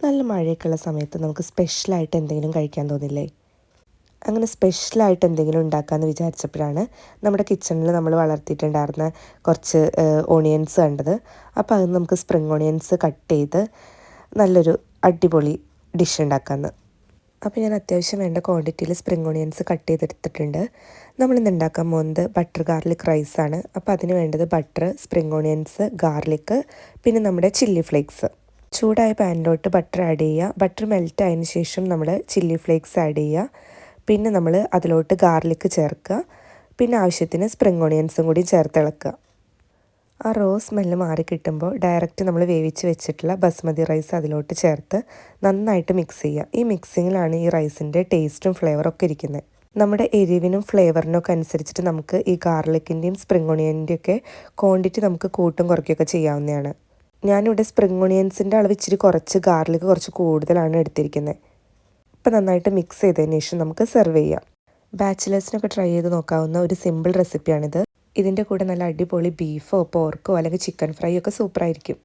നല്ല മഴയൊക്കെയുള്ള സമയത്ത് നമുക്ക് സ്പെഷ്യലായിട്ട് എന്തെങ്കിലും കഴിക്കാൻ തോന്നില്ലേ? അങ്ങനെ സ്പെഷ്യലായിട്ട് എന്തെങ്കിലും ഉണ്ടാക്കാമെന്ന് വിചാരിച്ചപ്പോഴാണ് നമ്മുടെ കിച്ചണിൽ നമ്മൾ വളർത്തിയിട്ടുണ്ടായിരുന്ന കുറച്ച് ഓണിയൻസ് കണ്ടത്. അപ്പോൾ അത് നമുക്ക് സ്പ്രിംഗ് ഓണിയൻസ് കട്ട് ചെയ്ത് നല്ലൊരു അടിപൊളി ഡിഷ് ഉണ്ടാക്കാമെന്ന്. അപ്പോൾ ഞാൻ അത്യാവശ്യം വേണ്ട ക്വാണ്ടിറ്റിയിൽ സ്പ്രിംഗ് ഓണിയൻസ് കട്ട് ചെയ്തെടുത്തിട്ടുണ്ട്. നമ്മളിന്ന് ഉണ്ടാക്കാൻ പോകുന്നത് ബട്ടർ ഗാർലിക് റൈസാണ്. അപ്പോൾ അതിന് വേണ്ടത് ബട്ടർ, സ്പ്രിംഗ് ഓണിയൻസ്, ഗാർലിക്, പിന്നെ നമ്മുടെ ചില്ലി ഫ്ലേക്സ്. ചൂടായ പാനിലോട്ട് ബട്ടർ ആഡ് ചെയ്യുക. ബട്ടർ മെൽറ്റ് ആയതിന് ശേഷം നമ്മൾ ചില്ലി ഫ്ലേക്സ് ആഡ് ചെയ്യുക. പിന്നെ നമ്മൾ അതിലോട്ട് ഗാർലിക് ചേർക്കുക. പിന്നെ ആവശ്യത്തിന് സ്പ്രിംഗ് ഓണിയൻസും കൂടി ചേർത്ത് ഇളക്കുക. ആ റോ സ്മെല്ല് മാറി കിട്ടുമ്പോൾ ഡയറക്റ്റ് നമ്മൾ വേവിച്ച് വെച്ചിട്ടുള്ള ബസ്മതി റൈസ് അതിലോട്ട് ചേർത്ത് നന്നായിട്ട് മിക്സ് ചെയ്യുക. ഈ മിക്സിങ്ങിലാണ് ഈ റൈസിൻ്റെ ടേസ്റ്റും ഫ്ലേവറും ഒക്കെ ഇരിക്കുന്നത്. നമ്മുടെ എരിവിനും ഫ്ലേവറിനും ഒക്കെ അനുസരിച്ചിട്ട് നമുക്ക് ഈ ഗാർലിക്കിൻ്റെയും സ്പ്രിംഗ് ഓണിയൻ്റെയും ഒക്കെ ക്വാണ്ടിറ്റി നമുക്ക് കൂട്ടും കുറയ്ക്കുകയൊക്കെ ചെയ്യാവുന്നതാണ്. ഞാനിവിടെ സ്പ്രിംഗ് ഓണിയൻസിൻ്റെ അളവ് ഇച്ചിരി കുറച്ച്, ഗാർലിക് കുറച്ച് കൂടുതലാണ് എടുത്തിരിക്കുന്നത്. ഇപ്പോൾ നന്നായിട്ട് മിക്സ് ചെയ്തതിന് ശേഷം നമുക്ക് സെർവ് ചെയ്യാം. ബാച്ചിലേഴ്സിനൊക്കെ ട്രൈ ചെയ്ത് നോക്കാവുന്ന ഒരു സിമ്പിൾ റെസിപ്പിയാണിത്. ഇതിൻ്റെ കൂടെ നല്ല അടിപൊളി ബീഫോ പോർക്കോ അല്ലെങ്കിൽ ചിക്കൻ ഫ്രൈ ഒക്കെ സൂപ്പറായിരിക്കും.